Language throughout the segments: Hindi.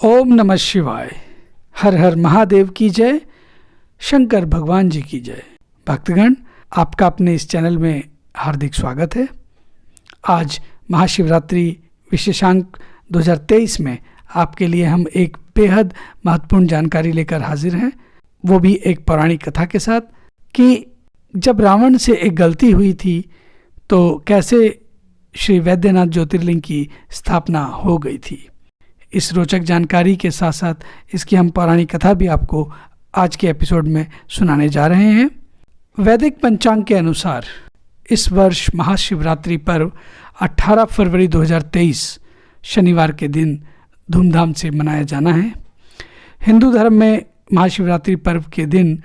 ओम नमः शिवाय। हर हर महादेव की जय। शंकर भगवान जी की जय। भक्तगण, आपका अपने इस चैनल में हार्दिक स्वागत है। आज महाशिवरात्रि विशेषांक 2023 में आपके लिए हम एक बेहद महत्वपूर्ण जानकारी लेकर हाजिर हैं, वो भी एक पौराणिक कथा के साथ कि जब रावण से एक गलती हुई थी तो कैसे श्री वैद्यनाथ ज्योतिर्लिंग की स्थापना हो गई थी। इस रोचक जानकारी के साथ साथ इसकी हम पौराणिक कथा भी आपको आज के एपिसोड में सुनाने जा रहे हैं। वैदिक पंचांग के अनुसार इस वर्ष महाशिवरात्रि पर्व 18 फरवरी 2023 शनिवार के दिन धूमधाम से मनाया जाना है। हिंदू धर्म में महाशिवरात्रि पर्व के दिन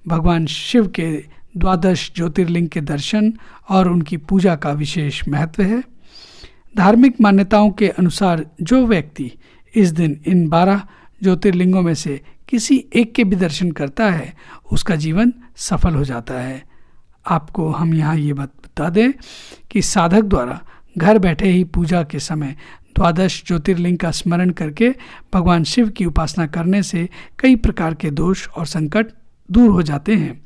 भगवान शिव के 12 ज्योतिर्लिंग के दर्शन और उनकी पूजा का विशेष महत्व है। धार्मिक मान्यताओं के अनुसार जो व्यक्ति इस दिन इन 12 ज्योतिर्लिंगों में से किसी एक के भी दर्शन करता है उसका जीवन सफल हो जाता है। आपको हम यहाँ ये बात बता दें कि साधक द्वारा घर बैठे ही पूजा के समय 12 ज्योतिर्लिंग का स्मरण करके भगवान शिव की उपासना करने से कई प्रकार के दोष और संकट दूर हो जाते हैं।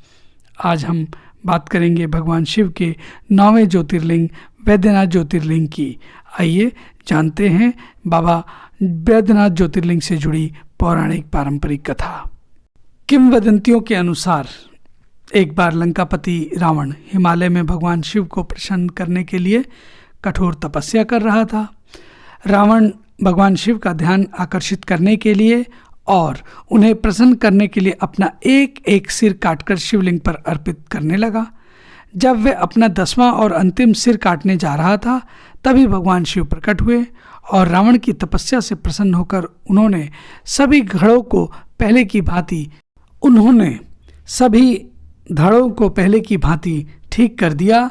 आज हम बात करेंगे भगवान शिव के 9वें ज्योतिर्लिंग वैद्यनाथ ज्योतिर्लिंग की। आइए जानते हैं बाबा वैद्यनाथ ज्योतिर्लिंग से जुड़ी पौराणिक पारंपरिक कथा। किंवदंतियों के अनुसार एक बार लंकापति रावण हिमालय में भगवान शिव को प्रसन्न करने के लिए कठोर तपस्या कर रहा था। रावण भगवान शिव का ध्यान आकर्षित करने के लिए और उन्हें प्रसन्न करने के लिए अपना एक एक सिर काटकर शिवलिंग पर अर्पित करने लगा। जब वह अपना 10वां और अंतिम सिर काटने जा रहा था तभी भगवान शिव प्रकट हुए और रावण की तपस्या से प्रसन्न होकर उन्होंने सभी धड़ों को पहले की भांति ठीक कर दिया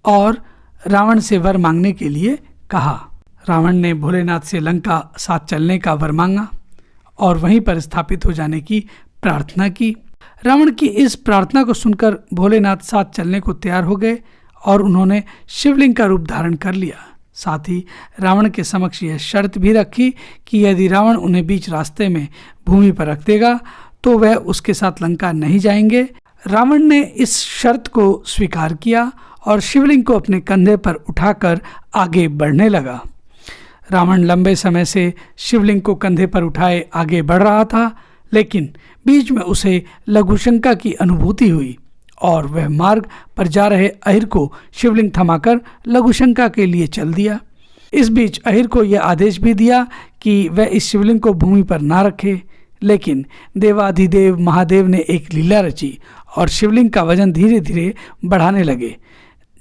और रावण से वर मांगने के लिए कहा। रावण ने भोलेनाथ से लंका साथ चलने का वर मांगा और वहीं पर स्थापित हो जाने की प्रार्थना की। रावण की इस प्रार्थना को सुनकर भोलेनाथ साथ चलने को तैयार हो गए और उन्होंने शिवलिंग का रूप धारण कर लिया। साथ ही रावण के समक्ष यह शर्त भी रखी कि यदि रावण उन्हें बीच रास्ते में भूमि पर रख देगा तो वह उसके साथ लंका नहीं जाएंगे। रावण ने इस शर्त को स्वीकार किया और शिवलिंग को अपने कंधे पर उठाकर आगे बढ़ने लगा। रावण लंबे समय से शिवलिंग को कंधे पर उठाए आगे बढ़ रहा था, लेकिन बीच में उसे लघुशंका की अनुभूति हुई और वह मार्ग पर जा रहे अहिर को शिवलिंग थमाकर लघुशंका के लिए चल दिया। इस बीच अहिर को यह आदेश भी दिया कि वह इस शिवलिंग को भूमि पर ना रखे, लेकिन देवाधिदेव महादेव ने एक लीला रची और शिवलिंग का वजन धीरे धीरे बढ़ाने लगे।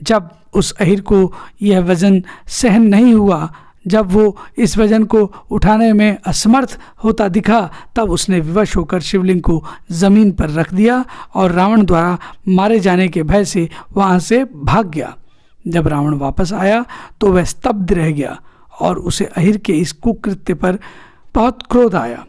जब उस अहिर को यह वजन सहन नहीं हुआ, जब वो इस वजन को उठाने में असमर्थ होता दिखा, तब उसने विवश होकर शिवलिंग को जमीन पर रख दिया और रावण द्वारा मारे जाने के भय से वहां से भाग गया। जब रावण वापस आया तो वह स्तब्ध रह गया और उसे अहिर के इस कुकृत्य पर बहुत क्रोध आया,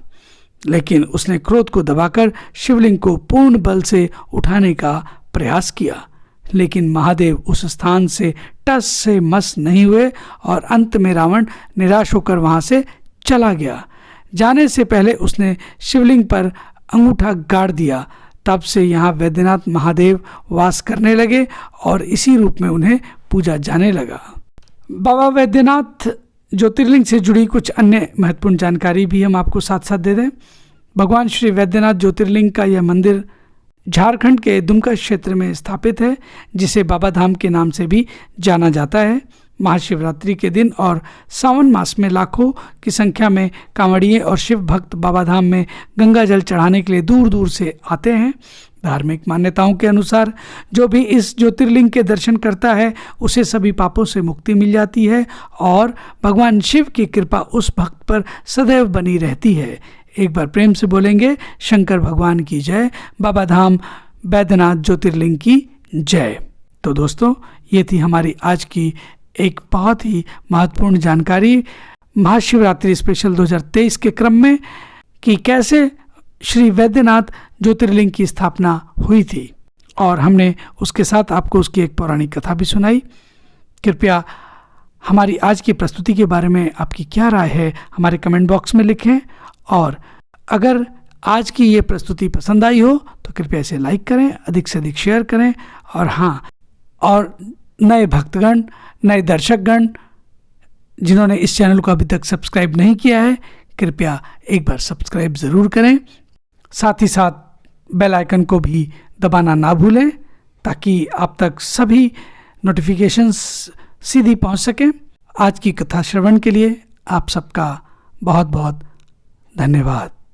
लेकिन उसने क्रोध को दबाकर शिवलिंग को पूर्ण बल से उठाने का प्रयास किया। लेकिन महादेव उस स्थान से टस से मस नहीं हुए और अंत में रावण निराश होकर वहां से चला गया। जाने से पहले उसने शिवलिंग पर अंगूठा गाड़ दिया। तब से यहाँ वैद्यनाथ महादेव वास करने लगे और इसी रूप में उन्हें पूजा जाने लगा। बाबा वैद्यनाथ ज्योतिर्लिंग से जुड़ी कुछ अन्य महत्वपूर्ण जानकारी भी हम आपको साथ साथ दे दें। भगवान श्री वैद्यनाथ ज्योतिर्लिंग का यह मंदिर झारखंड के दुमका क्षेत्र में स्थापित है, जिसे बाबा धाम के नाम से भी जाना जाता है। महाशिवरात्रि के दिन और सावन मास में लाखों की संख्या में कांवड़िए और शिव भक्त बाबा धाम में गंगा जल चढ़ाने के लिए दूर दूर से आते हैं। धार्मिक मान्यताओं के अनुसार जो भी इस ज्योतिर्लिंग के दर्शन करता है उसे सभी पापों से मुक्ति मिल जाती है और भगवान शिव की कृपा उस भक्त पर सदैव बनी रहती है। एक बार प्रेम से बोलेंगे शंकर भगवान की जय, बाबा धाम वैद्यनाथ ज्योतिर्लिंग की जय। तो दोस्तों, ये थी हमारी आज की एक बहुत ही महत्वपूर्ण जानकारी महाशिवरात्रि स्पेशल 2023 के क्रम में कि कैसे श्री वैद्यनाथ ज्योतिर्लिंग की स्थापना हुई थी और हमने उसके साथ आपको उसकी एक पौराणिक कथा भी सुनाई। कृपया हमारी आज की प्रस्तुति के बारे में आपकी क्या राय है हमारे कमेंट बॉक्स में लिखें और अगर आज की ये प्रस्तुति पसंद आई हो तो कृपया इसे लाइक करें, अधिक से अधिक शेयर करें। और हाँ, और नए भक्तगण, नए दर्शकगण जिन्होंने इस चैनल को अभी तक सब्सक्राइब नहीं किया है, कृपया एक बार सब्सक्राइब ज़रूर करें। साथ ही साथ बेल आइकन को भी दबाना ना भूलें ताकि आप तक सभी नोटिफिकेशंस सीधी पहुंच सकें। आज की कथा श्रवण के लिए आप सबका बहुत बहुत धन्यवाद।